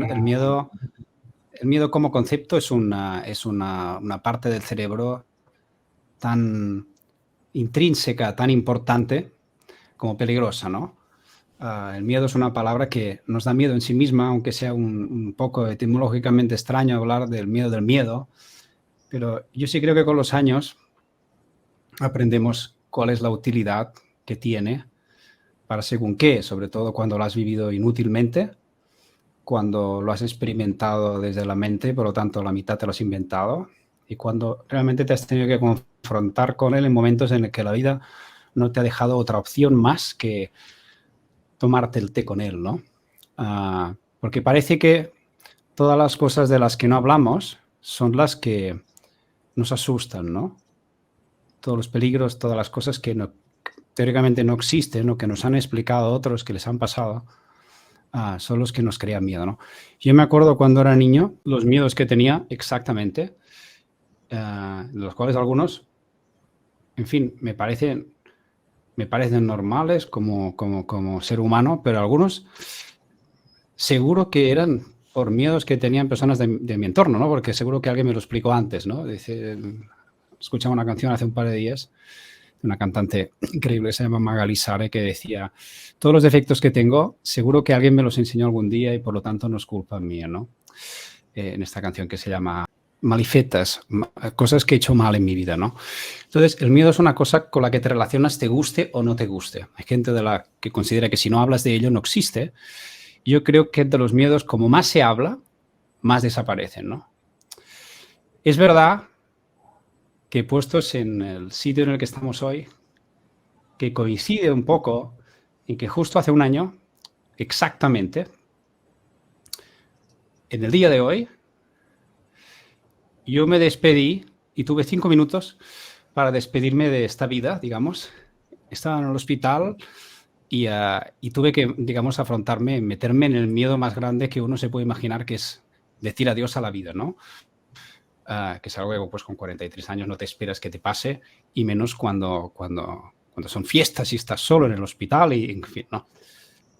el miedo como concepto es una parte del cerebro tan intrínseca, tan importante como peligrosa, ¿no? El miedo es una palabra que nos da miedo en sí misma, aunque sea un poco etimológicamente extraño hablar del miedo, pero yo sí creo que con los años aprendemos cuál es la utilidad que tiene para según qué, sobre todo cuando lo has vivido inútilmente, cuando lo has experimentado desde la mente, por lo tanto la mitad te lo has inventado, y cuando realmente te has tenido que confrontar con él en momentos en el que la vida no te ha dejado otra opción más que tomarte el té con él, ¿no? Porque parece que todas las cosas de las que no hablamos son las que nos asustan, ¿no? Todos los peligros, todas las cosas que teóricamente no existen o que nos han explicado otros que les han pasado, son los que nos crean miedo, ¿no? Yo me acuerdo cuando era niño, los miedos que tenía exactamente, de los cuales algunos, en fin, me parecen normales como ser humano, pero algunos seguro que eran por miedos que tenían personas de mi entorno, ¿no? Porque seguro que alguien me lo explicó antes, ¿no? Dice, escuchaba una canción hace un par de días de una cantante increíble, se llama Magali Sare, que decía, todos los defectos que tengo, seguro que alguien me los enseñó algún día y por lo tanto no es culpa mía, ¿no? En esta canción que se llama Malifetas, cosas que he hecho mal en mi vida, ¿no? Entonces, el miedo es una cosa con la que te relacionas, te guste o no te guste. Hay gente de la que considera que si no hablas de ello no existe. Yo creo que de los miedos, como más se habla, más desaparecen, ¿no? Es verdad que puestos en el sitio en el que estamos hoy, que coincide un poco en que justo hace un año, exactamente, en el día de hoy, yo me despedí y tuve 5 minutos para despedirme de esta vida, digamos. Estaba en el hospital y tuve que, digamos, meterme en el miedo más grande que uno se puede imaginar, que es decir adiós a la vida, ¿no? Que es algo que pues, con 43 años no te esperas que te pase, y menos cuando son fiestas y estás solo en el hospital y, en fin, ¿no?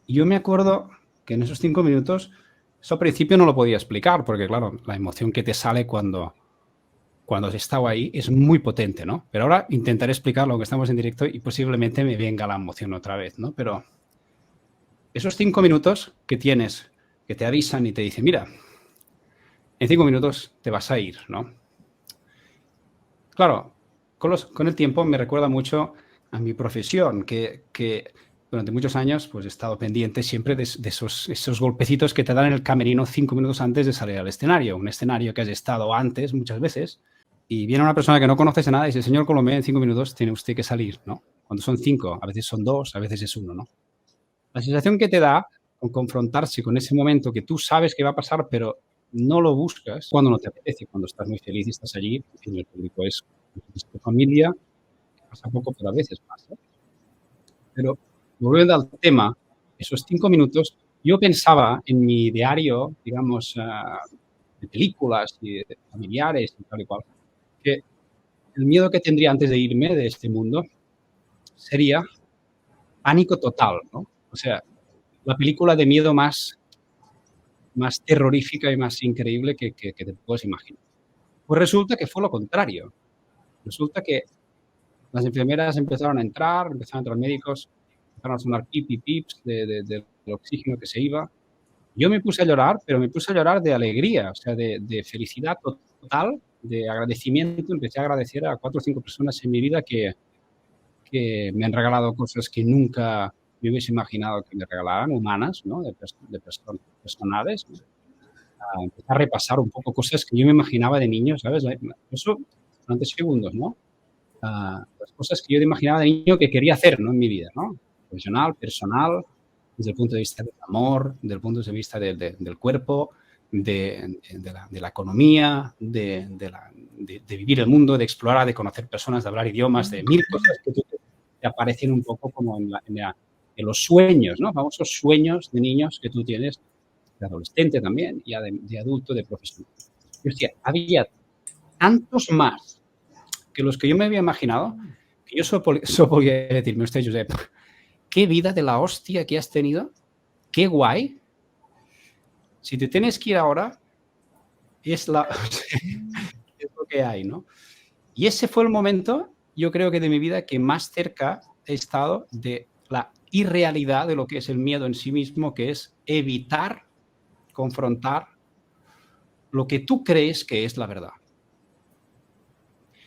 Y yo me acuerdo que en esos 5 minutos, eso al principio no lo podía explicar, porque claro, la emoción que te sale cuando has estado ahí es muy potente, ¿no? Pero ahora intentaré explicarlo, aunque estamos en directo, y posiblemente me venga la emoción otra vez, ¿no? Pero esos 5 minutos que tienes, que te avisan y te dicen, mira, en 5 minutos te vas a ir, ¿no? Claro, con el tiempo me recuerda mucho a mi profesión, que durante muchos años pues, he estado pendiente siempre de esos golpecitos que te dan en el camerino 5 minutos antes de salir al escenario. Un escenario que has estado antes muchas veces, y viene una persona que no conoces de nada y dice, señor Colomé, en 5 minutos tiene usted que salir, ¿no? Cuando son 5, a veces son 2, a veces es 1, ¿no? La sensación que te da con confrontarse con ese momento que tú sabes que va a pasar, pero no lo buscas cuando no te apetece, cuando estás muy feliz y estás allí, en el público es tu familia, que pasa poco, pero a veces pasa. Pero volviendo al tema, esos 5 minutos, yo pensaba en mi diario, digamos, de películas y de familiares y tal y cual, que el miedo que tendría antes de irme de este mundo sería pánico total, ¿no? O sea, la película de miedo más terrorífica y más increíble que te puedes imaginar. Pues resulta que fue lo contrario. Resulta que las enfermeras empezaron a entrar médicos, empezaron a sonar pips del oxígeno que se iba. Yo me puse a llorar, pero me puse a llorar de alegría, o sea, de felicidad total, de agradecimiento. Empecé a agradecer a 4 o 5 personas en mi vida que me han regalado cosas que nunca me hubiese imaginado que me regalaran, humanas, ¿no? De personas personales. Empecé a repasar un poco cosas que yo me imaginaba de niño, ¿sabes? Eso durante segundos, ¿no? Las cosas que yo imaginaba de niño que quería hacer, ¿no? En mi vida, ¿no? Profesional, personal, desde el punto de vista del amor, desde el punto de vista del cuerpo, de la economía, de vivir el mundo, de explorar, de conocer personas, de hablar idiomas, de mil cosas que te aparecen un poco como en los sueños, ¿no? Famosos sueños de niños que tú tienes, de adolescente también, ya de adulto, de profesional. Y hostia, había tantos más que los que yo me había imaginado, que yo solo podía decirme, hostia, Josep, qué vida de la hostia que has tenido, qué guay. Si te tienes que ir ahora, es, es lo que hay, ¿no? Y ese fue el momento, yo creo que de mi vida, que más cerca he estado de la irrealidad de lo que es el miedo en sí mismo, que es evitar confrontar lo que tú crees que es la verdad.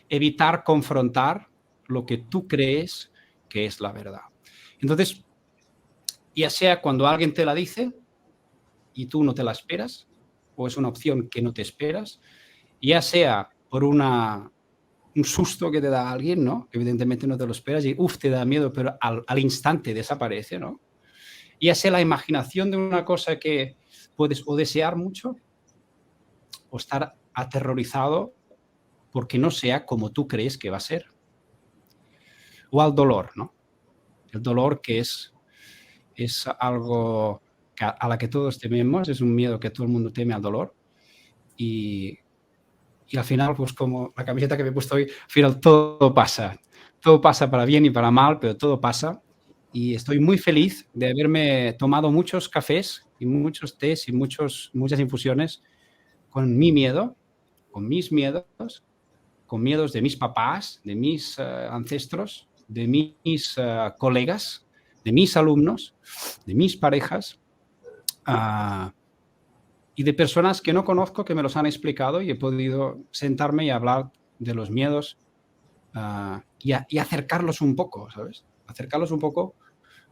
Evitar confrontar lo que tú crees que es la verdad. Entonces, ya sea cuando alguien te la dice y tú no te la esperas, o es una opción que no te esperas, ya sea por un susto que te da alguien, ¿no? Que evidentemente no te lo esperas y te da miedo, pero al instante desaparece, ¿no? Ya sea la imaginación de una cosa que puedes o desear mucho o estar aterrorizado porque no sea como tú crees que va a ser. O al dolor, ¿no? El dolor que es algo a la que todos tememos, es un miedo que todo el mundo teme al dolor. Y al final, pues como la camiseta que me he puesto hoy, al final todo pasa. Todo pasa para bien y para mal, pero todo pasa. Y estoy muy feliz de haberme tomado muchos cafés y muchos tés y muchas infusiones con mi miedo, con mis miedos, con miedos de mis papás, de mis ancestros, de mis colegas, de mis alumnos, de mis parejas y de personas que no conozco que me los han explicado y he podido sentarme y hablar de los miedos y acercarlos un poco, ¿sabes? Acercarlos un poco,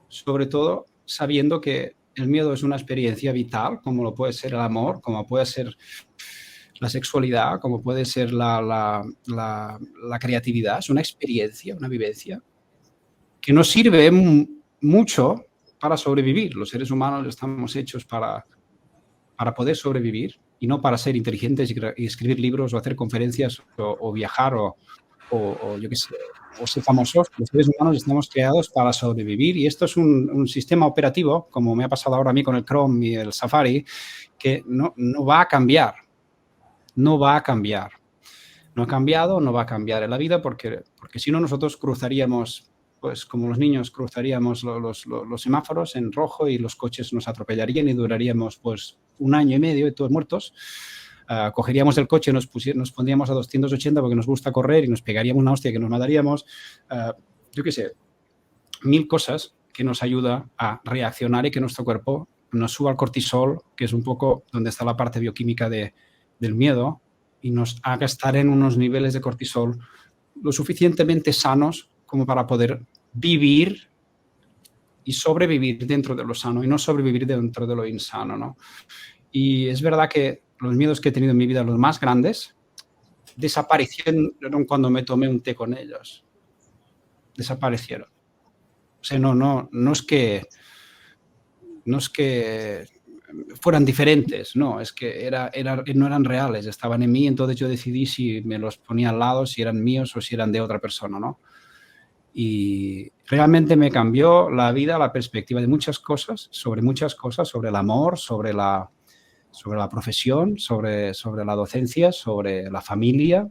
sobre todo sabiendo que el miedo es una experiencia vital, como lo puede ser el amor, como puede ser la sexualidad, como puede ser la creatividad. Es una experiencia, una vivencia que nos sirve mucho para sobrevivir. Los seres humanos estamos hechos para poder sobrevivir y no para ser inteligentes y escribir libros o hacer conferencias o viajar o yo qué sé, o ser famosos. Los seres humanos estamos creados para sobrevivir y esto es un sistema operativo, como me ha pasado ahora a mí con el Chrome y el Safari, que no va a cambiar. No va a cambiar. No ha cambiado, no va a cambiar en la vida porque si no nosotros cruzaríamos, pues como los niños cruzaríamos los semáforos en rojo y los coches nos atropellarían y duraríamos pues 1 año y medio y todos muertos. Cogeríamos el coche, nos pondríamos a 280 porque nos gusta correr y nos pegaríamos una hostia que nos mataríamos. Yo qué sé, 1000 cosas que nos ayuda a reaccionar y que nuestro cuerpo nos suba el cortisol, que es un poco donde está la parte bioquímica del miedo, y nos haga estar en unos niveles de cortisol lo suficientemente sanos como para poder vivir y sobrevivir dentro de lo sano y no sobrevivir dentro de lo insano, ¿no? Y es verdad que los miedos que he tenido en mi vida, los más grandes, desaparecieron cuando me tomé un té con ellos. Desaparecieron. O sea, no es que fueran diferentes, no, es que no eran reales, estaban en mí, entonces yo decidí si me los ponía al lado, si eran míos o si eran de otra persona, ¿no? Y realmente me cambió la vida, la perspectiva de muchas cosas, sobre el amor, sobre la profesión, sobre la docencia, sobre la familia,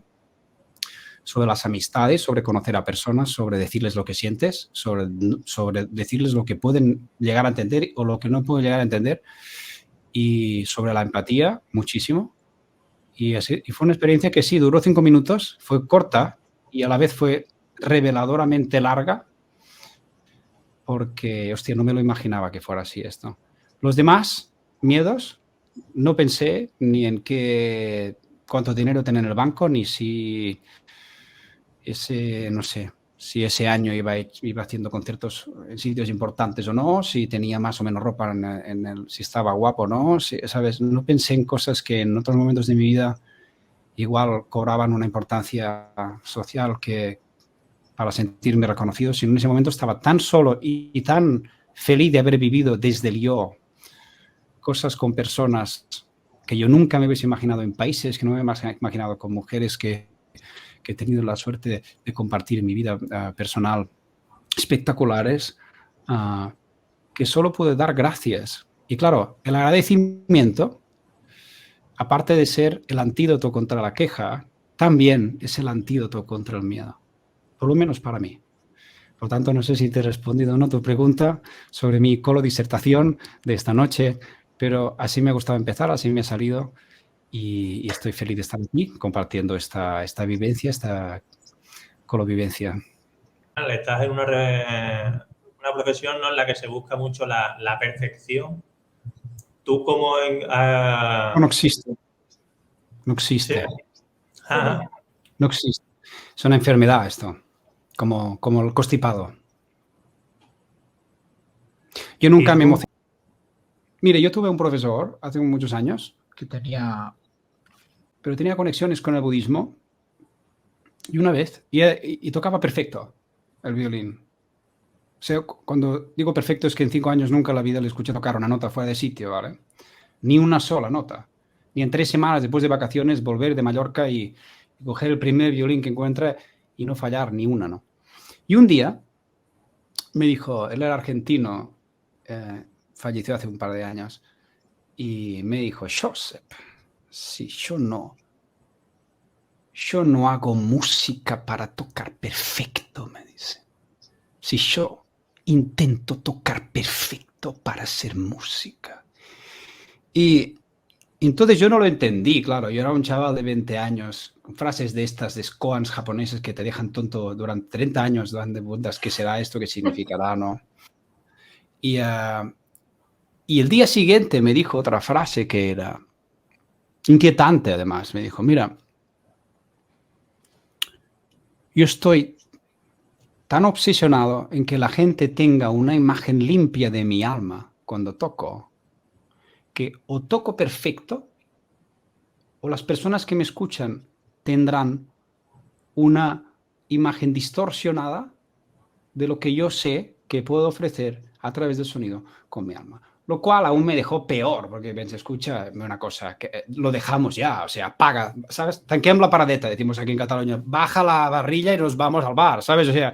sobre las amistades, sobre conocer a personas, sobre decirles lo que sientes, sobre decirles lo que pueden llegar a entender o lo que no pueden llegar a entender, y sobre la empatía, muchísimo. Y fue una experiencia que sí, duró 5 minutos, fue corta y a la vez fue reveladoramente larga, porque, hostia, no me lo imaginaba que fuera así esto. Los demás miedos, no pensé ni en cuánto dinero tener en el banco, ni si no sé, si ese año iba haciendo conciertos en sitios importantes o no, si tenía más o menos ropa si estaba guapo o no, ¿sabes? No pensé en cosas que en otros momentos de mi vida igual cobraban una importancia social que para sentirme reconocido, sino en ese momento estaba tan solo y tan feliz de haber vivido desde el yo cosas con personas que yo nunca me hubiese imaginado, en países que no me hubiese imaginado, con mujeres que he tenido la suerte de compartir en mi vida personal, espectaculares, que solo pude dar gracias. Y claro, el agradecimiento, aparte de ser el antídoto contra la queja, también es el antídoto contra el miedo, por lo menos para mí. Por tanto, no sé si te he respondido o no tu pregunta sobre mi colodisertación de esta noche, Pero así me ha gustado empezar, así me ha salido y estoy feliz de estar aquí compartiendo esta vivencia, esta colovivencia. Estás en una profesión, ¿no?, en la que se busca mucho la perfección. ¿Tú cómo No existe, no sí? existe, Ajá. no existe. Es una enfermedad esto, como el constipado. Yo ¿Y nunca me tú? emocioné. Mire, yo tuve un profesor hace muchos años que tenía conexiones con el budismo y una vez, y tocaba perfecto el violín. O sea, cuando digo perfecto es que en 5 años nunca en la vida le escuché tocar una nota fuera de sitio, ¿vale? Ni una sola nota. Ni en 3 semanas después de vacaciones volver de Mallorca y coger el primer violín que encuentre y no fallar ni una, ¿no? Y un día me dijo, él era argentino, falleció hace un par de años, y me dijo, Josep, si yo no hago música para tocar perfecto, me dice. Si yo intento tocar perfecto para hacer música. Y entonces yo no lo entendí, claro, yo era un chaval de 20 años, con frases de estas, de koans japoneses que te dejan tonto durante 30 años, dando vueltas, ¿qué será esto? ¿Qué significará? ¿No? Y el día siguiente me dijo otra frase que era inquietante, además. Me dijo, mira, yo estoy tan obsesionado en que la gente tenga una imagen limpia de mi alma cuando toco, que o toco perfecto o las personas que me escuchan tendrán una imagen distorsionada de lo que yo sé que puedo ofrecer a través del sonido con mi alma. Lo cual aún me dejó peor, porque se escucha una cosa, que lo dejamos ya, o sea, apaga, ¿sabes? Tanquem la paradeta, decimos aquí en Cataluña, baja la barrilla y nos vamos al bar, ¿sabes? O sea,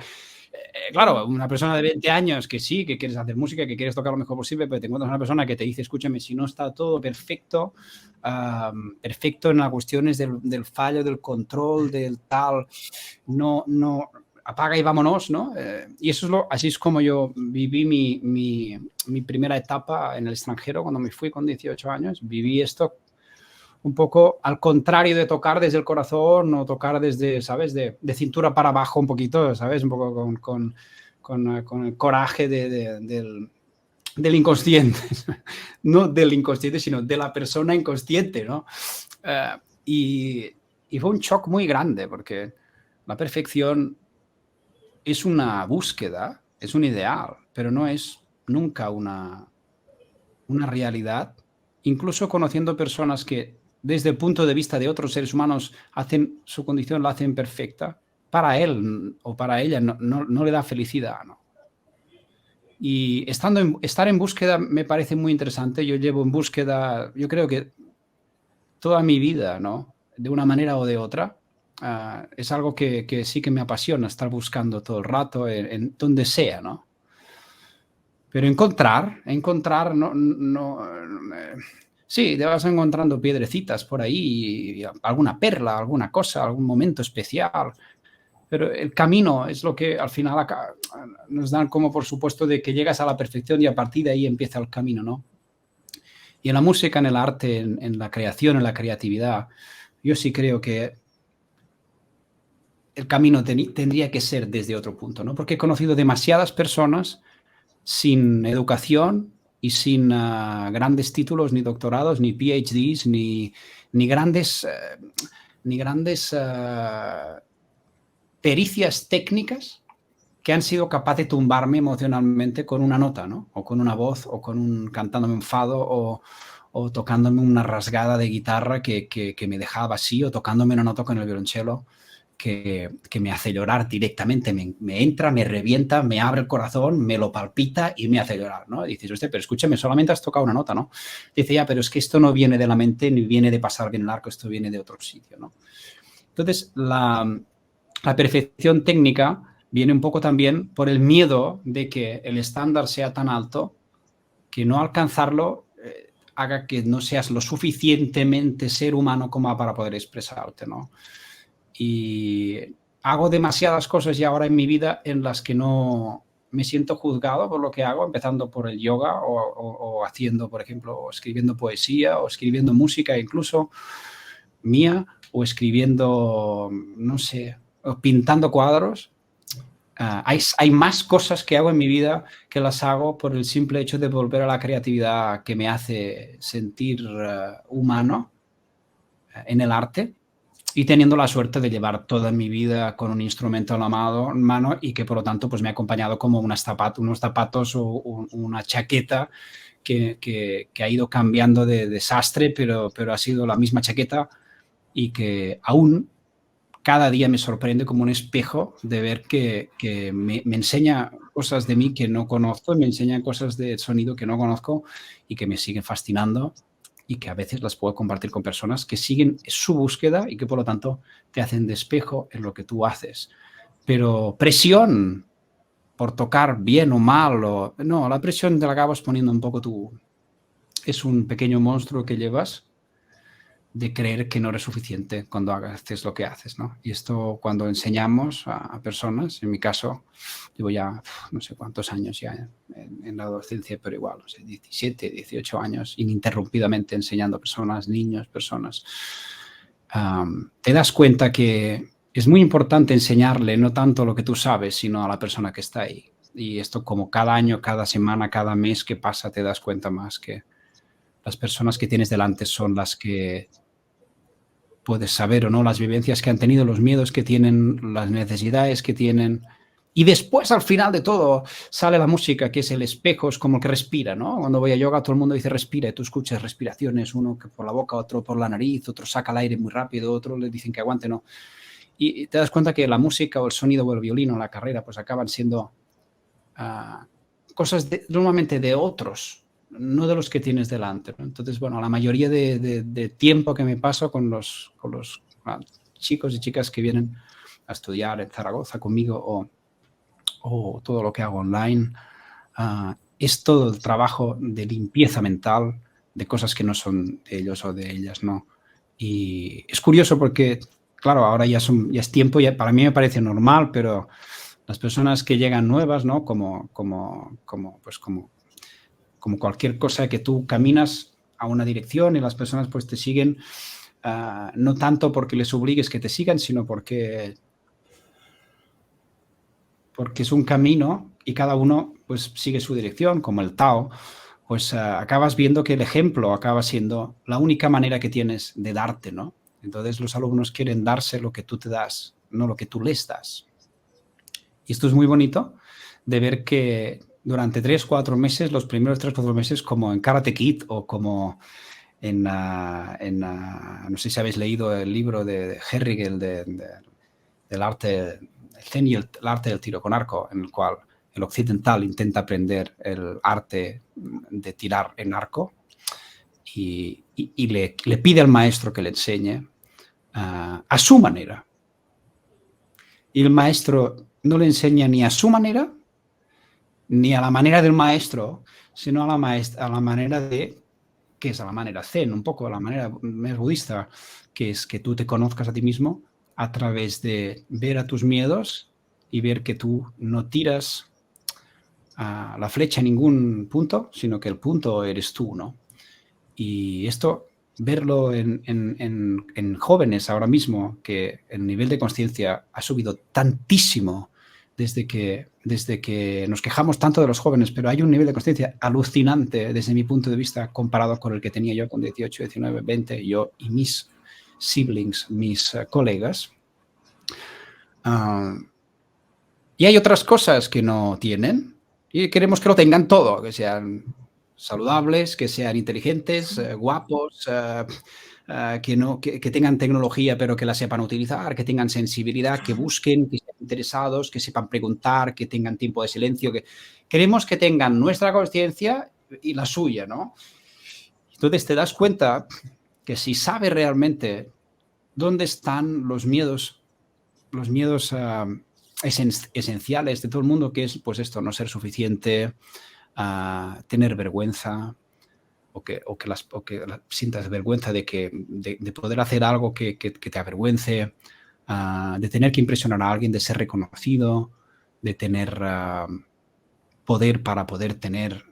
claro, una persona de 20 años que sí, que quieres hacer música, que quieres tocar lo mejor posible, pero te encuentras una persona que te dice, escúchame, si no está todo perfecto, perfecto en las cuestiones del fallo, del control, del tal, no, apaga y vámonos, ¿no? Y eso es así es como yo viví mi primera etapa en el extranjero cuando me fui con 18 años. Viví esto un poco al contrario de tocar desde el corazón o tocar desde, ¿sabes? De cintura para abajo un poquito, ¿sabes? Un poco con el coraje del inconsciente. No del inconsciente, sino de la persona inconsciente, ¿no? Y, y fue un shock muy grande porque la perfección es una búsqueda, es un ideal, pero no es nunca una realidad. Incluso conociendo personas que desde el punto de vista de otros seres humanos hacen su condición, la hacen perfecta, para él o para ella no le da felicidad, ¿no? Y estar en búsqueda me parece muy interesante. Yo llevo en búsqueda, yo creo que toda mi vida, ¿no? De una manera o de otra. Es algo que sí que me apasiona, estar buscando todo el rato en donde sea, ¿no? Pero encontrar, sí, te vas encontrando piedrecitas por ahí, alguna perla, alguna cosa, algún momento especial, pero el camino es lo que al final nos dan como por supuesto de que llegas a la perfección y a partir de ahí empieza el camino, ¿no? Y en la música, en el arte, en la creación, en la creatividad, yo sí creo que el camino tendría que ser desde otro punto, ¿no? Porque he conocido demasiadas personas sin educación y sin grandes títulos, ni doctorados, ni PhDs, ni grandes, ni grandes pericias técnicas que han sido capaces de tumbarme emocionalmente con una nota, ¿no? O con una voz, o cantándome un fado, o tocándome una rasgada de guitarra que me dejaba así, o tocándome una nota con el violonchelo que me hace llorar directamente, me entra, me revienta, me abre el corazón, me lo palpita y me hace llorar, ¿no? Y dices, usted, pero escúchame, solamente has tocado una nota, ¿no? Dice, ya, pero es que esto no viene de la mente ni viene de pasar bien el arco, esto viene de otro sitio, ¿no? Entonces, la perfección técnica viene un poco también por el miedo de que el estándar sea tan alto que no alcanzarlo haga que no seas lo suficientemente ser humano como para poder expresarte, ¿no? Y hago demasiadas cosas ya ahora en mi vida en las que no me siento juzgado por lo que hago, empezando por el yoga o haciendo, por ejemplo, o escribiendo poesía o escribiendo música incluso mía o escribiendo, no sé, o pintando cuadros. Hay más cosas que hago en mi vida que las hago por el simple hecho de volver a la creatividad que me hace sentir humano en el arte y teniendo la suerte de llevar toda mi vida con un instrumento en la mano y que por lo tanto pues me ha acompañado como unos zapatos o una chaqueta que ha ido cambiando de desastre, pero ha sido la misma chaqueta y que aún cada día me sorprende como un espejo de ver que me enseña cosas de mí que no conozco, me enseña cosas de sonido que no conozco y que me siguen fascinando y que a veces las puedo compartir con personas que siguen su búsqueda y que por lo tanto te hacen de espejo en lo que tú haces. Pero presión por tocar bien o mal, no, la presión te la acabas poniendo un poco tú. Es un pequeño monstruo que llevas de creer que no eres suficiente cuando haces lo que haces, ¿no? Y esto cuando enseñamos a personas, en mi caso, llevo ya no sé cuántos años ya en la adolescencia, pero igual, no sé, 17, 18 años, ininterrumpidamente enseñando a personas, niños, personas, te das cuenta que es muy importante enseñarle no tanto lo que tú sabes, sino a la persona que está ahí. Y esto como cada año, cada semana, cada mes que pasa, te das cuenta más que las personas que tienes delante son las que puedes saber o no las vivencias que han tenido, los miedos que tienen, las necesidades que tienen. Y después, al final de todo, sale la música, que es el espejo, es como que respira, ¿no? Cuando voy a yoga, todo el mundo dice respira, y tú escuchas respiraciones, uno que por la boca, otro por la nariz, otro saca el aire muy rápido, otro le dicen que aguante, ¿no? Y te das cuenta que la música o el sonido o el violín o la carrera, pues acaban siendo cosas normalmente de otros, no de los que tienes delante, ¿no? Entonces, bueno, la mayoría de tiempo que me paso con los chicos y chicas que vienen a estudiar en Zaragoza conmigo o todo lo que hago online, es todo el trabajo de limpieza mental de cosas que no son de ellos o de ellas, ¿no? Y es curioso porque, claro, ahora ya es tiempo, ya para mí me parece normal, pero las personas que llegan nuevas, ¿no? Como cualquier cosa que tú caminas a una dirección y las personas pues te siguen, no tanto porque les obligues que te sigan, sino porque es un camino y cada uno pues sigue su dirección, como el Tao, pues acabas viendo que el ejemplo acaba siendo la única manera que tienes de darte, ¿no? Entonces los alumnos quieren darse lo que tú te das, no lo que tú les das. Y esto es muy bonito de ver que durante 3-4 meses, los primeros 3-4 meses, como en Karate Kid o como no sé si habéis leído el libro de Herrigel del arte, el Zen y el arte del tiro con arco, en el cual el occidental intenta aprender el arte de tirar en arco y le pide al maestro que le enseñe a su manera. Y el maestro no le enseña ni a su manera, ni a la manera del maestro, sino a la manera de, que es a la manera zen, un poco a la manera más budista, que es que tú te conozcas a ti mismo a través de ver a tus miedos y ver que tú no tiras a la flecha en ningún punto, sino que el punto eres tú, ¿no? Y esto, verlo en jóvenes ahora mismo, que el nivel de conciencia ha subido tantísimo desde que nos quejamos tanto de los jóvenes, pero hay un nivel de conciencia alucinante desde mi punto de vista comparado con el que tenía yo con 18, 19, 20, yo y mis siblings, mis colegas. Y hay otras cosas que no tienen y queremos que lo tengan todo, que sean saludables, que sean inteligentes, guapos, que tengan tecnología pero que la sepan utilizar, que tengan sensibilidad, que busquen, que estén interesados, que sepan preguntar, que tengan tiempo de silencio. Queremos que tengan nuestra conciencia y la suya, ¿no? Entonces te das cuenta que si sabes realmente dónde están los miedos esenciales de todo el mundo, que es pues esto, no ser suficiente, tener vergüenza, o que sientas vergüenza de poder hacer algo que te avergüence, de tener que impresionar a alguien, de ser reconocido, de tener poder para poder tener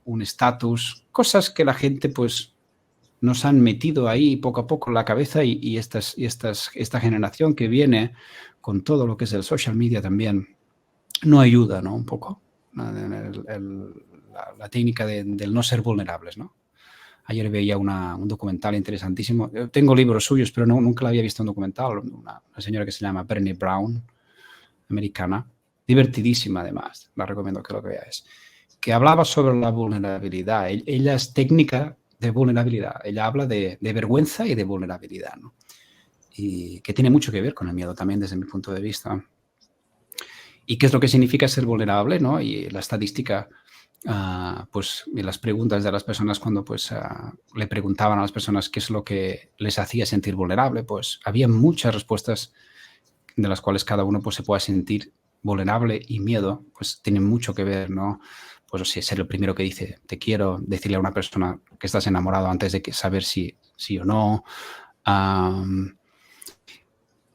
un estatus, cosas que la gente pues nos han metido ahí poco a poco en la cabeza y esta generación que viene con todo lo que es el social media también no ayuda, ¿no? Un poco la técnica del no ser vulnerables, ¿no? Ayer veía un documental interesantísimo. Yo tengo libros suyos, pero nunca la había visto un documental. Una señora que se llama Brené Brown, americana, divertidísima además, la recomiendo que lo veáis, que hablaba sobre la vulnerabilidad. Ella es técnica de vulnerabilidad. Ella habla de vergüenza y de vulnerabilidad, ¿no? Y que tiene mucho que ver con el miedo también desde mi punto de vista. ¿Y qué es lo que significa ser vulnerable, ¿no? Y la estadística, pues, y las preguntas de las personas cuando pues, le preguntaban a las personas qué es lo que les hacía sentir vulnerable, pues había muchas respuestas de las cuales cada uno pues, se pueda sentir vulnerable, y miedo, pues tiene mucho que ver, ¿no? Pues o sea, ser el primero que dice te quiero, decirle a una persona que estás enamorado antes de saber si sí o no,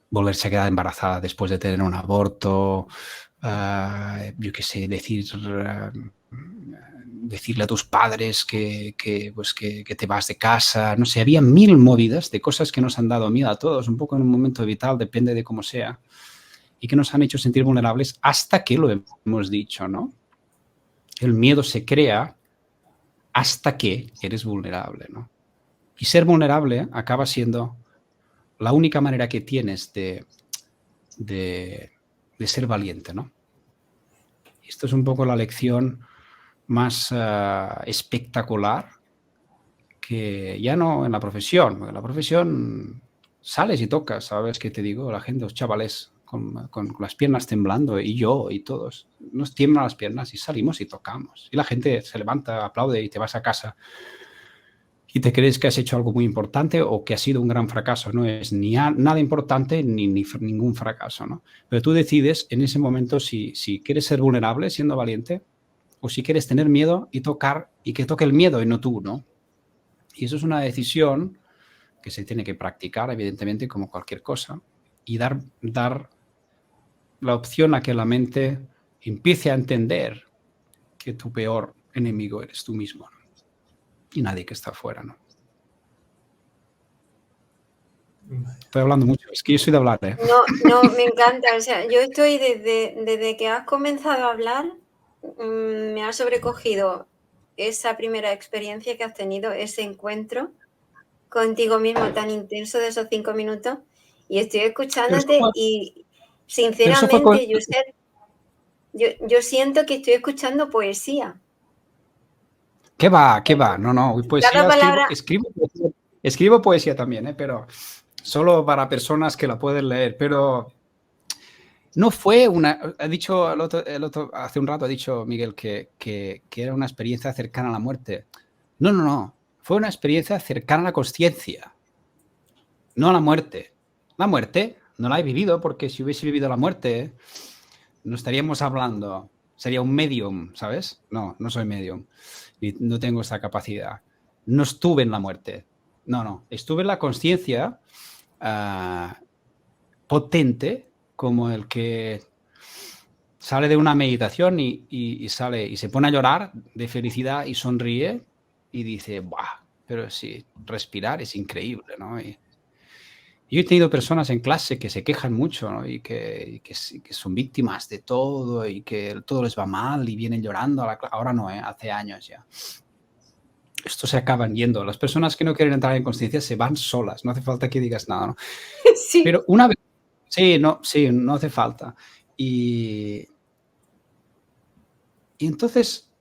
volverse a quedar embarazada después de tener un aborto, yo qué sé, decirle a tus padres que te vas de casa, no sé, había mil movidas de cosas que nos han dado miedo a todos, un poco en un momento vital, depende de cómo sea, y que nos han hecho sentir vulnerables hasta que lo hemos dicho, ¿no? El miedo se crea hasta que eres vulnerable, ¿no? Y ser vulnerable acaba siendo la única manera que tienes de ser valiente, ¿no? Y esto es un poco la lección más espectacular, que ya no en la profesión, porque en la profesión sales y tocas, ¿sabes qué te digo? La gente, los chavales con las piernas temblando, y yo y todos, nos tiemblan las piernas y salimos y tocamos. Y la gente se levanta, aplaude y te vas a casa. Y te crees que has hecho algo muy importante o que ha sido un gran fracaso. No es ni nada importante ni ningún fracaso, ¿no? Pero tú decides en ese momento si quieres ser vulnerable siendo valiente, o si quieres tener miedo y tocar, y que toque el miedo y no tú, ¿no? Y eso es una decisión que se tiene que practicar, evidentemente, como cualquier cosa, y dar la opción a que la mente empiece a entender que tu peor enemigo eres tú mismo, ¿no? Y nadie que está afuera, ¿no? Estoy hablando mucho, es que yo soy de hablar, ¿eh? No, me encanta. O sea, yo estoy desde que has comenzado a hablar, me ha sobrecogido esa primera experiencia que has tenido, ese encuentro contigo mismo tan intenso de esos 5 minutos, y estoy escuchándote y sinceramente, Josep, yo siento que estoy escuchando poesía. ¿Qué va? No, poesía, Cada palabra... escribo poesía también, pero solo para personas que la pueden leer, pero no fue una... Ha dicho el otro, hace un rato ha dicho Miguel que era una experiencia cercana a la muerte. No, fue una experiencia cercana a la consciencia, no a la muerte. La muerte no la he vivido, porque si hubiese vivido la muerte no estaríamos hablando, sería un medium, ¿sabes? No soy medium y no tengo esa capacidad. No estuve en la muerte, no, estuve en la consciencia potente, como el que sale de una meditación y sale y se pone a llorar de felicidad y sonríe y dice, ¡buah! Pero sí, respirar es increíble, ¿no? Y yo he tenido personas en clase que se quejan mucho, ¿no? Y que son víctimas de todo y que todo les va mal y vienen llorando a la clase. Ahora no, hace años ya. Esto se acaban yendo. Las personas que no quieren entrar en consciencia se van solas. No hace falta que digas nada, ¿no? Sí. Pero una vez... Sí, no hace falta. Y entonces,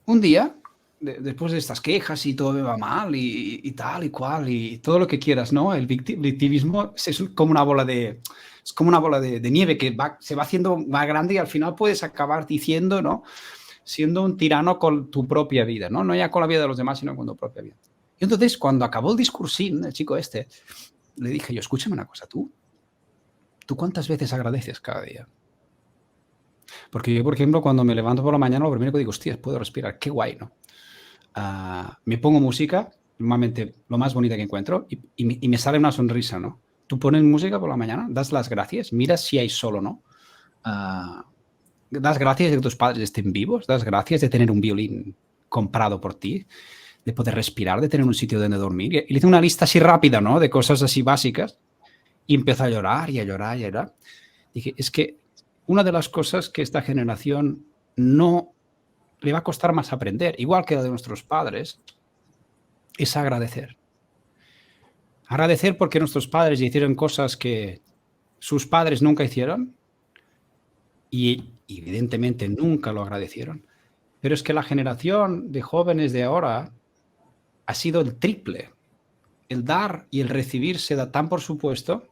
un día, después de estas quejas y todo me va mal y tal y cual y todo lo que quieras, ¿no? El victimismo es como una bola de... Es como una bola de nieve que se va haciendo más grande y al final puedes acabar diciendo, ¿no? Siendo un tirano con tu propia vida, ¿no? No ya con la vida de los demás, sino con tu propia vida. Y entonces, cuando acabó el discursín, el chico este, le dije yo, escúchame una cosa, ¿tú cuántas veces agradeces cada día? Porque yo, por ejemplo, cuando me levanto por la mañana, lo primero que digo, hostia, puedo respirar, qué guay, ¿no? Me pongo música, normalmente lo más bonita que encuentro, y me sale una sonrisa, ¿no? Tú pones música por la mañana, das las gracias, miras si hay sol o no, das gracias de que tus padres estén vivos, das gracias de tener un violín comprado por ti, de poder respirar, de tener un sitio donde dormir. Y le hice una lista así rápida, ¿no? De cosas así básicas. Y empezó a llorar y a llorar y a llorar. Dije, es que una de las cosas que esta generación no le va a costar más aprender, igual que la de nuestros padres, es agradecer. Agradecer porque nuestros padres hicieron cosas que sus padres nunca hicieron y evidentemente nunca lo agradecieron. Pero es que la generación de jóvenes de ahora ha sido el triple. El dar y el recibir se da tan por supuesto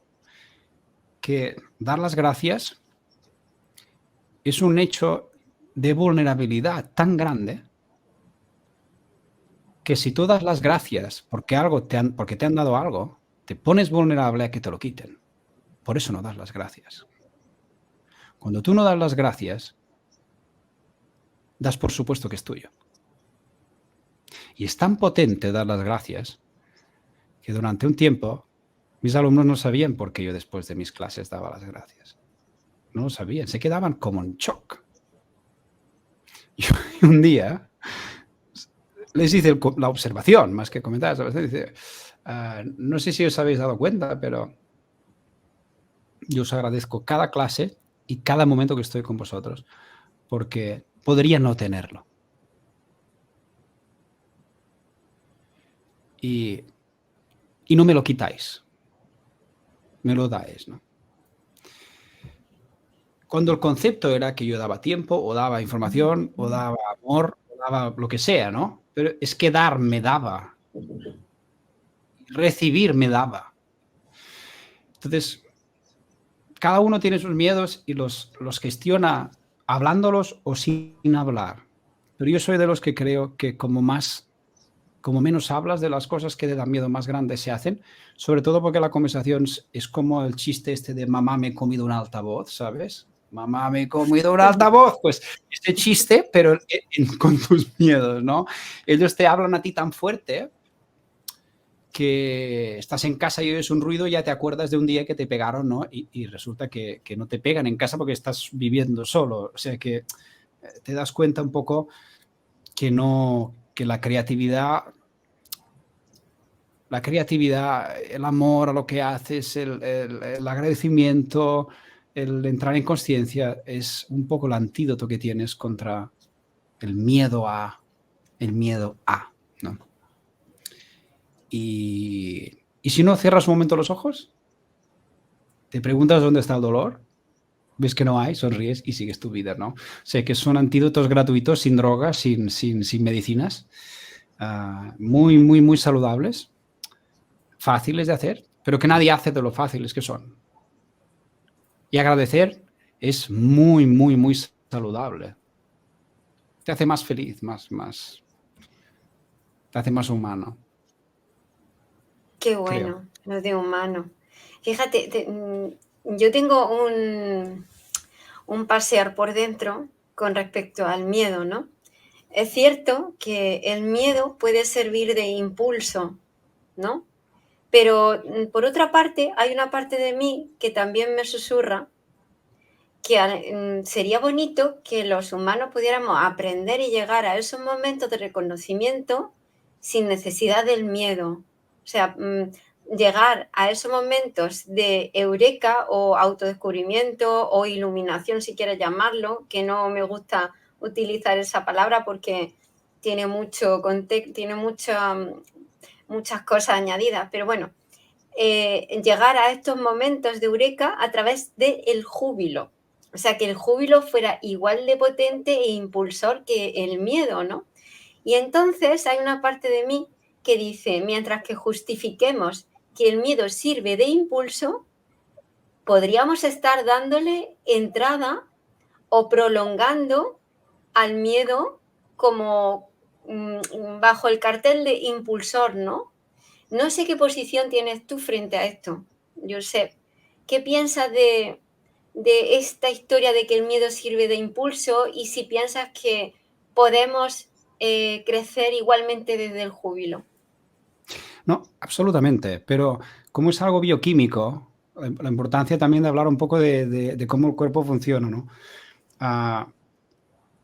que dar las gracias es un hecho de vulnerabilidad tan grande que si tú das las gracias porque te han dado algo, te pones vulnerable a que te lo quiten. Por eso no das las gracias. Cuando tú no das las gracias, das por supuesto que es tuyo. Y es tan potente dar las gracias que durante un tiempo mis alumnos no sabían por qué yo después de mis clases daba las gracias. No lo sabían, se quedaban como en shock. Y un día les hice la observación, más que comentar. Dice, no sé si os habéis dado cuenta, pero yo os agradezco cada clase y cada momento que estoy con vosotros, porque podría no tenerlo. Y no me lo quitáis, me lo dais, ¿no? Cuando el concepto era que yo daba tiempo, o daba información, o daba amor, o daba lo que sea, ¿no? Pero es que dar me daba. Recibir me daba. Entonces, cada uno tiene sus miedos y los gestiona hablándolos o sin hablar. Pero yo soy de los que creo que como menos hablas de las cosas que te dan miedo, más grandes se hacen, sobre todo porque la conversación es como el chiste este de mamá me he comido un altavoz, ¿sabes? Mamá me he comido un altavoz, pues este chiste, pero con tus miedos, ¿no? Ellos te hablan a ti tan fuerte que estás en casa y oyes un ruido y ya te acuerdas de un día que te pegaron, ¿no? Y resulta que no te pegan en casa porque estás viviendo solo. O sea que te das cuenta un poco que la creatividad, el amor a lo que haces, el agradecimiento, el entrar en conciencia es un poco el antídoto que tienes contra el miedo a, ¿no? Y si no cierras un momento los ojos, te preguntas dónde está el dolor, ves que no hay, sonríes y sigues tu vida, ¿no? O sea que son antídotos gratuitos, sin drogas, sin medicinas, muy, muy, muy saludables, fáciles de hacer, pero que nadie hace de lo fáciles que son. Y agradecer es muy, muy, muy saludable. Te hace más feliz, te hace más humano. Qué bueno, lo de humano. Fíjate, yo tengo un pasear por dentro con respecto al miedo, ¿no? Es cierto que el miedo puede servir de impulso, ¿no? Pero por otra parte, hay una parte de mí que también me susurra que sería bonito que los humanos pudiéramos aprender y llegar a esos momentos de reconocimiento sin necesidad del miedo. O sea, llegar a esos momentos de eureka o autodescubrimiento o iluminación, si quieres llamarlo, que no me gusta utilizar esa palabra porque tiene mucho contexto, tiene muchas cosas añadidas, pero bueno, llegar a estos momentos de eureka a través del júbilo. O sea, que el júbilo fuera igual de potente e impulsor que el miedo, ¿no? Y entonces hay una parte de mí que dice, mientras que justifiquemos que el miedo sirve de impulso, podríamos estar dándole entrada o prolongando al miedo como bajo el cartel de impulsor, ¿no? No sé qué posición tienes tú frente a esto, Josep. ¿Qué piensas de esta historia de que el miedo sirve de impulso y si piensas que podemos crecer igualmente desde el júbilo? No, absolutamente, pero como es algo bioquímico, la importancia también de hablar un poco de cómo el cuerpo funciona, ¿no?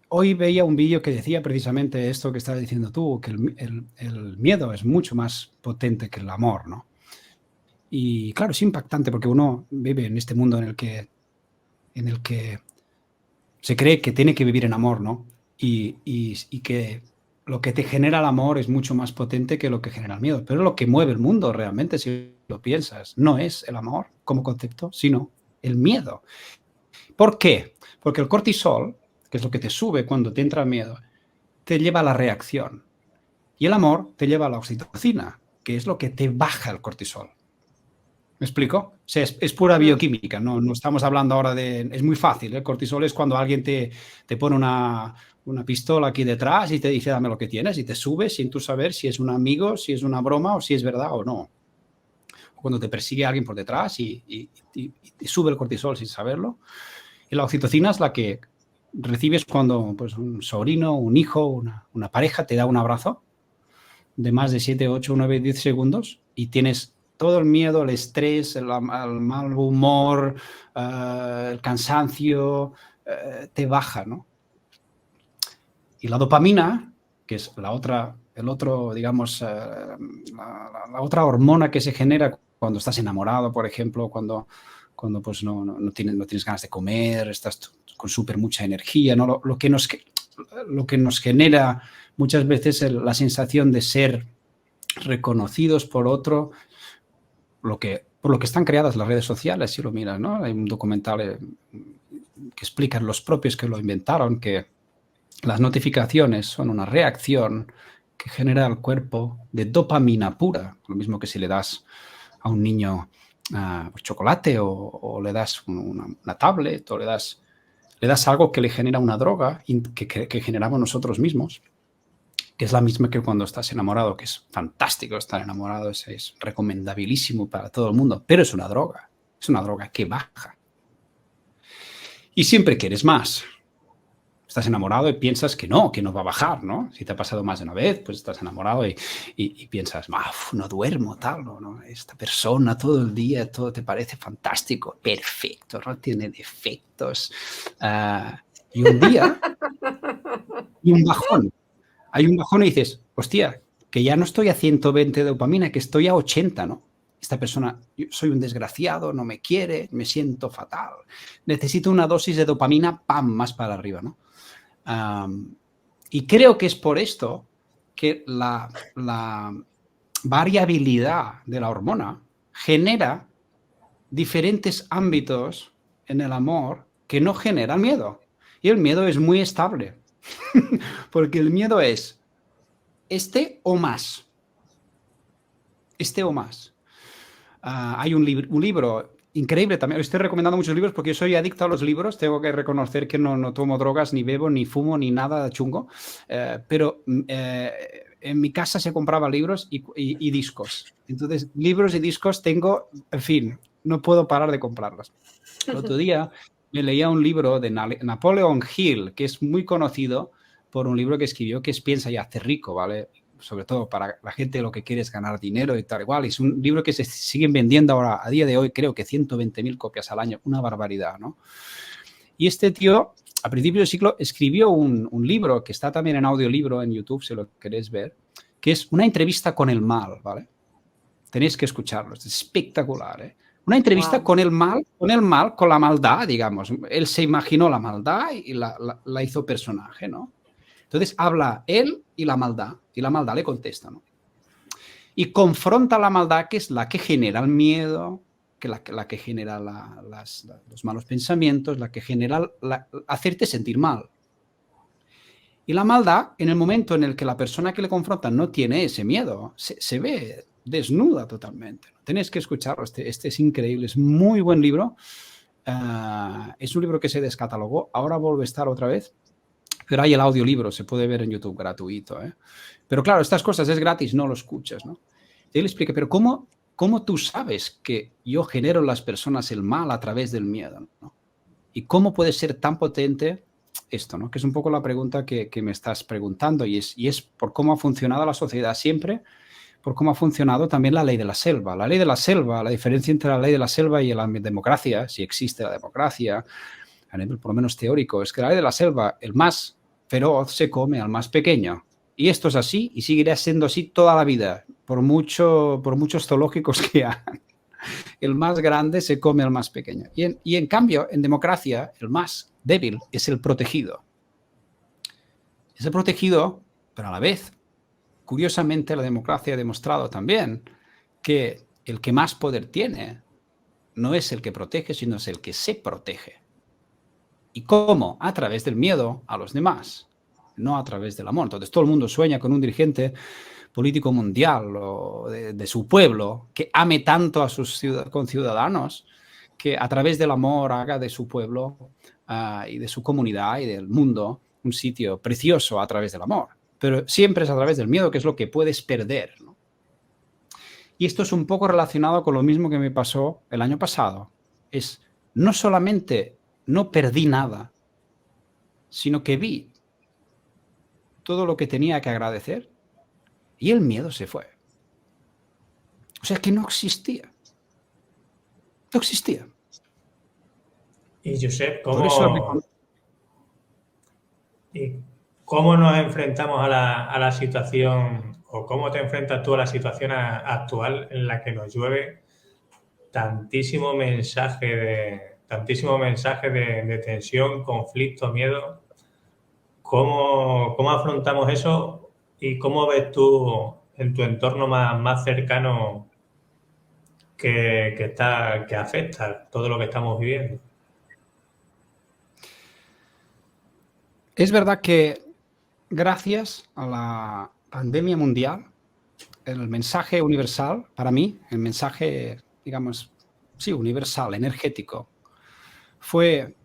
Hoy veía un vídeo que decía precisamente esto que estabas diciendo tú, que el miedo es mucho más potente que el amor, ¿no? Y claro, es impactante porque uno vive en este mundo en el que se cree que tiene que vivir en amor, ¿no? Y que lo que te genera el amor es mucho más potente que lo que genera el miedo. Pero lo que mueve el mundo realmente, si lo piensas, no es el amor como concepto, sino el miedo. ¿Por qué? Porque el cortisol, que es lo que te sube cuando te entra el miedo, te lleva a la reacción. Y el amor te lleva a la oxitocina, que es lo que te baja el cortisol. ¿Me explico? O sea, es pura bioquímica, no estamos hablando ahora de... Es muy fácil, el cortisol es cuando alguien te pone una pistola aquí detrás y te dice dame lo que tienes y te sube sin tú saber si es un amigo, si es una broma o si es verdad o no. Cuando te persigue alguien por detrás y te sube el cortisol sin saberlo. Y la oxitocina es la que recibes cuando pues, un sobrino, un hijo, una pareja te da un abrazo de más de 7, 8, 9, 10 segundos y tienes todo el miedo, el estrés, el mal humor, el cansancio, te baja, ¿no? Y la dopamina, que es la otra hormona que se genera cuando estás enamorado, por ejemplo, cuando pues no tienes ganas de comer, estás con súper mucha energía, ¿no? Lo que nos genera muchas veces la sensación de ser reconocidos por otro, por lo que están creadas las redes sociales, si lo miras, ¿no? Hay un documental que explican los propios que lo inventaron, que las notificaciones son una reacción que genera el cuerpo de dopamina pura, lo mismo que si le das a un niño chocolate o le das una tablet o le das algo que le genera una droga que generamos nosotros mismos, que es la misma que cuando estás enamorado, que es fantástico estar enamorado, es recomendabilísimo para todo el mundo, pero es una droga que baja. Y siempre quieres más. Estás enamorado y piensas que no va a bajar, ¿no? Si te ha pasado más de una vez, pues estás enamorado y piensas, no duermo, tal, ¿no? Esta persona todo el día, todo te parece fantástico, perfecto, no tiene defectos. Y un día, y un bajón. Hay un bajón y dices, hostia, que ya no estoy a 120 de dopamina, que estoy a 80, ¿no? Esta persona, yo soy un desgraciado, no me quiere, me siento fatal. Necesito una dosis de dopamina, ¡pam!, más para arriba, ¿no? Y creo que es por esto que la variabilidad de la hormona genera diferentes ámbitos en el amor que no genera el miedo. Y el miedo es muy estable. Porque el miedo es este o más. Este o más. Hay un libro increíble también. Estoy recomendando muchos libros porque yo soy adicto a los libros. Tengo que reconocer que no tomo drogas, ni bebo, ni fumo, ni nada chungo. Pero en mi casa se compraba libros y discos. Entonces, libros y discos tengo, en fin, no puedo parar de comprarlos. El otro día me leía un libro de Napoleon Hill, que es muy conocido por un libro que escribió que es Piensa y hazte rico, ¿vale? Sobre todo para la gente lo que quiere es ganar dinero y tal igual. Es un libro que se siguen vendiendo ahora, a día de hoy, creo que 120.000 copias al año. Una barbaridad, ¿no? Y este tío, a principios del siglo, escribió un libro que está también en audiolibro en YouTube, si lo queréis ver, que es una entrevista con el mal, ¿vale? Tenéis que escucharlo, es espectacular, ¿eh? Una entrevista con el mal, con la maldad, digamos. Él se imaginó la maldad y la hizo personaje, ¿no? Entonces habla él y la maldad le contesta, ¿no? Y confronta la maldad, que es la que genera el miedo, que la que genera los malos pensamientos, la que genera hacerte sentir mal. Y la maldad, en el momento en el que la persona que le confronta no tiene ese miedo, se ve desnuda totalmente. Tenéis que escucharlo, este es increíble, es muy buen libro. Es un libro que se descatalogó, ahora vuelve a estar otra vez, pero hay el audiolibro, se puede ver en YouTube gratuito, ¿eh? Pero claro, estas cosas es gratis, no lo escuchas, ¿no? Y él explica, pero ¿cómo tú sabes que yo genero en las personas el mal a través del miedo, ¿no? ¿Y cómo puede ser tan potente esto, ¿no? Que es un poco la pregunta que me estás preguntando y es por cómo ha funcionado la sociedad siempre, por cómo ha funcionado también la ley de la selva. La ley de la selva, la diferencia entre la ley de la selva y la democracia, si existe la democracia, a nivel por lo menos teórico, es que la ley de la selva, el más feroz se come al más pequeño. Y esto es así y seguirá siendo así toda la vida, por muchos zoológicos que hagan. El más grande se come al más pequeño. Y en cambio, en democracia, el más débil es el protegido. Es el protegido, pero a la vez, curiosamente, la democracia ha demostrado también que el que más poder tiene no es el que protege, sino es el que se protege. ¿Y cómo? A través del miedo a los demás, no a través del amor. Entonces todo el mundo sueña con un dirigente político mundial o de su pueblo que ame tanto a sus conciudadanos que a través del amor haga de su pueblo y de su comunidad y del mundo un sitio precioso a través del amor. Pero siempre es a través del miedo, que es lo que puedes perder, ¿no? Y esto es un poco relacionado con lo mismo que me pasó el año pasado. Es no solamente no perdí nada, sino que vi todo lo que tenía que agradecer y el miedo se fue. O sea, que no existía. No existía. Y Josep, Por eso ¿cómo nos enfrentamos a la situación, o cómo te enfrentas tú a la situación actual en la que nos llueve tantísimo mensaje de tensión, conflicto, miedo? ¿Cómo afrontamos eso y cómo ves tú en tu entorno más cercano que afecta todo lo que estamos viviendo? es verdad que gracias a la pandemia mundial, el mensaje universal, para mí, el mensaje, digamos, sí, universal, energético, fue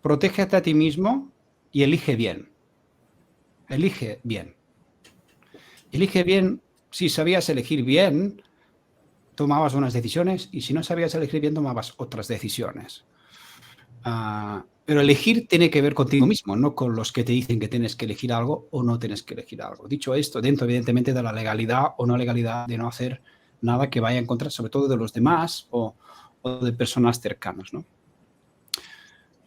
protégete a ti mismo y elige bien. Elige bien. Elige bien. Si sabías elegir bien, tomabas unas decisiones, y si no sabías elegir bien, tomabas otras decisiones. Pero elegir tiene que ver contigo mismo, no con los que te dicen que tienes que elegir algo o no tienes que elegir algo. Dicho esto, dentro evidentemente de la legalidad o no legalidad de no hacer nada que vaya en contra, sobre todo de los demás o de personas cercanas, ¿no?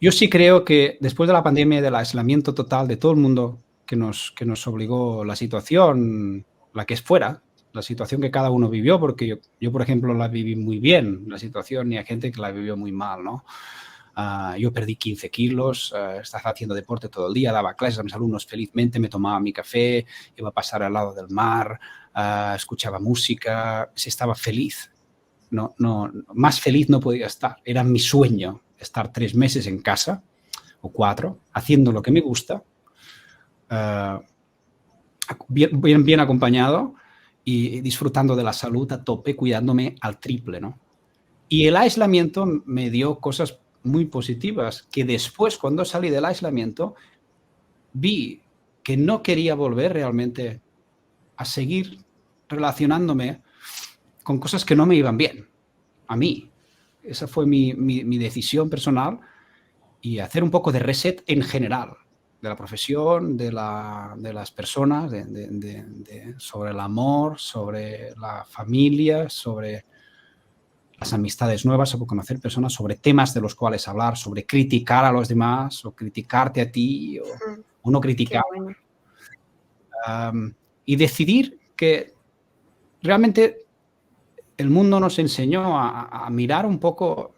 Yo sí creo que después de la pandemia, del aislamiento total de todo el mundo que nos obligó la situación, la que es fuera, la situación que cada uno vivió, porque yo, por ejemplo, la viví muy bien, la situación, y hay gente que la vivió muy mal, ¿no? Yo perdí 15 kilos, estaba haciendo deporte todo el día, daba clases a mis alumnos felizmente, me tomaba mi café, iba a pasar al lado del mar, escuchaba música, estaba feliz. No, más feliz no podía estar. Era mi sueño estar 3 meses en casa, o 4, haciendo lo que me gusta, bien acompañado y disfrutando de la salud a tope, cuidándome al triple, ¿no? Y el aislamiento me dio cosas muy positivas, que después, cuando salí del aislamiento, vi que no quería volver realmente a seguir relacionándome con cosas que no me iban bien a mí. Esa fue mi decisión personal, y hacer un poco de reset en general, de la profesión, de las personas, sobre el amor, sobre la familia, sobre las amistades nuevas, sobre conocer personas, sobre temas de los cuales hablar, sobre criticar a los demás o criticarte a ti o no criticar. Bueno. Y decidir que realmente el mundo nos enseñó a mirar un poco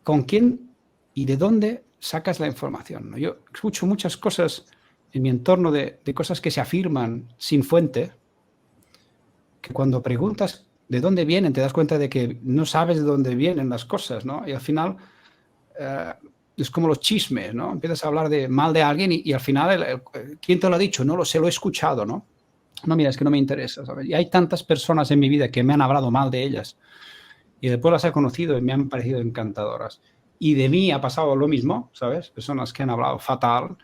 con quién y de dónde sacas la información, ¿no? Yo escucho muchas cosas en mi entorno de cosas que se afirman sin fuente, que cuando preguntas de dónde vienen, te das cuenta de que no sabes de dónde vienen las cosas, ¿no? Y al final es como los chismes, ¿no? Empiezas a hablar mal de alguien y al final, ¿quién te lo ha dicho? No lo sé, lo he escuchado, ¿no? No, mira, es que no me interesa, ¿sabes? Y hay tantas personas en mi vida que me han hablado mal de ellas y después las he conocido y me han parecido encantadoras. Y de mí ha pasado lo mismo, ¿sabes? Personas que han hablado fatal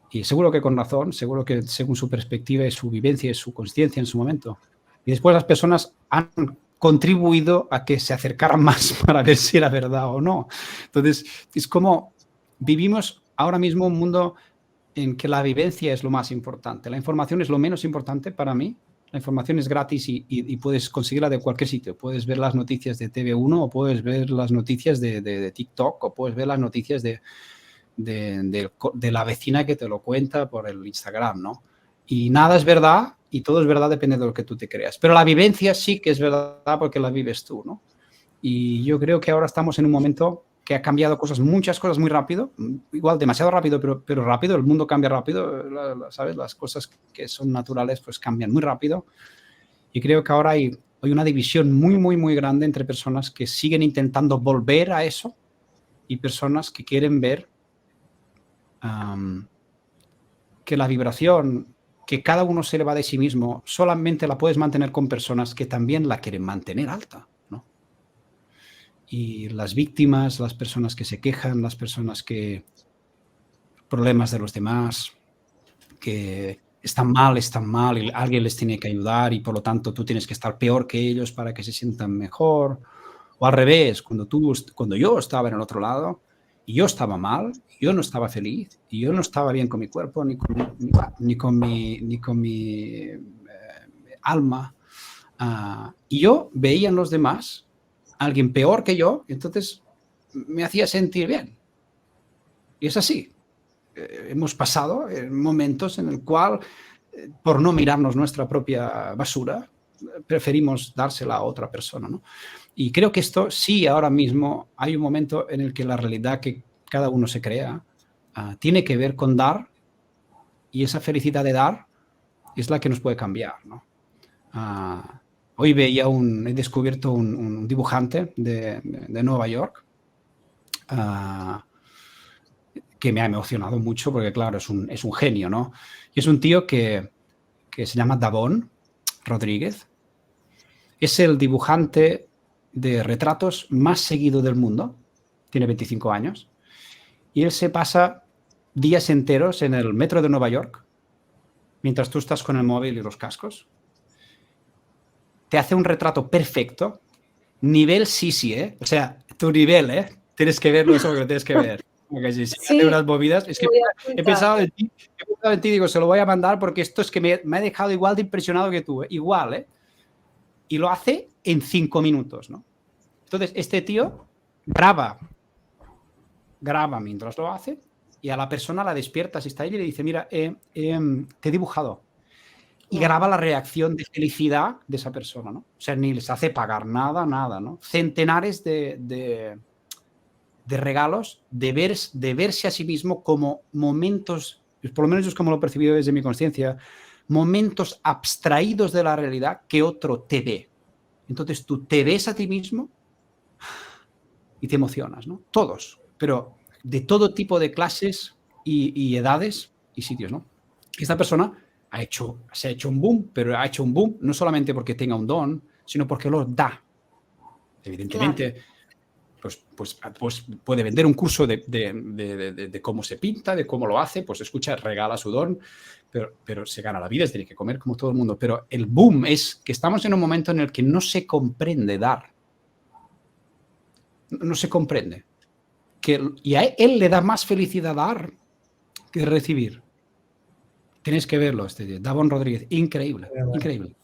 y seguro que con razón, seguro que según su perspectiva y su vivencia y su consciencia en su momento. Y después las personas han contribuido a que se acercaran más para ver si era verdad o no. Entonces, es como vivimos ahora mismo un mundo en que la vivencia es lo más importante. La información es lo menos importante para mí, La información es gratis y puedes conseguirla de cualquier sitio. Puedes ver las noticias de TV1 o puedes ver las noticias de TikTok o puedes ver las noticias de la vecina que te lo cuenta por el Instagram, ¿no? Y nada es verdad y todo es verdad, depende de lo que tú te creas. Pero la vivencia sí que es verdad porque la vives tú, ¿no? Y yo creo que ahora estamos en un momento que ha cambiado muchas cosas muy rápido, igual demasiado rápido, pero rápido, el mundo cambia rápido, ¿sabes? Las cosas que son naturales pues cambian muy rápido. Y creo que ahora hay una división muy, muy, muy grande entre personas que siguen intentando volver a eso y personas que quieren ver que la vibración que cada uno se eleva de sí mismo solamente la puedes mantener con personas que también la quieren mantener alta, ¿no? Y las víctimas, las personas que se quejan, las personas que problemas de los demás, que están mal y alguien les tiene que ayudar y por lo tanto tú tienes que estar peor que ellos para que se sientan mejor. O al revés, cuando yo estaba en el otro lado y yo estaba mal, yo no estaba feliz y yo no estaba bien con mi cuerpo ni con mi alma. Y yo veía en los demás a alguien peor que yo, entonces me hacía sentir bien. Y es así. Hemos pasado momentos en el cual, por no mirarnos nuestra propia basura, preferimos dársela a otra persona, ¿no? Y creo que esto sí, ahora mismo hay un momento en el que la realidad que cada uno se crea tiene que ver con dar, y esa felicidad de dar es la que nos puede cambiar, ¿no? Hoy he descubierto un dibujante de Nueva York que me ha emocionado mucho porque, claro, es un genio, ¿no? Y es un tío que se llama Davon Rodríguez. Es el dibujante de retratos más seguido del mundo. Tiene 25 años. Y él se pasa días enteros en el metro de Nueva York mientras tú estás con el móvil y los cascos. Te hace un retrato perfecto. Nivel Sisi, ¿eh? O sea, tu nivel, ¿eh? Tienes que verlo, eso que lo tienes que ver. Porque si hace unas movidas. Es que he pensado en ti y digo, se lo voy a mandar porque esto es que me ha dejado igual de impresionado que tú, ¿eh? Igual, ¿eh? Y lo hace en 5 minutos, ¿no? Entonces, este tío graba mientras lo hace y a la persona la despierta si está ahí y le dice, mira, te he dibujado. Y graba la reacción de felicidad de esa persona, ¿no? O sea, ni les hace pagar nada, ¿no? Centenares de regalos, de verse a sí mismo como momentos, por lo menos es como lo he percibido desde mi conciencia, momentos abstraídos de la realidad que otro te ve. Entonces tú te ves a ti mismo y te emocionas, ¿no? Todos, pero de todo tipo de clases y edades y sitios, ¿no? Esta persona se ha hecho un boom, pero ha hecho un boom no solamente porque tenga un don, sino porque lo da. Evidentemente, claro. Pues puede vender un curso de cómo se pinta, de cómo lo hace, pues escucha, regala su don, pero se gana la vida, tiene que comer como todo el mundo. Pero el boom es que estamos en un momento en el que no se comprende dar. No se comprende. Y a él le da más felicidad dar que recibir. Tienes que verlo, Davon Rodríguez. Increíble, increíble.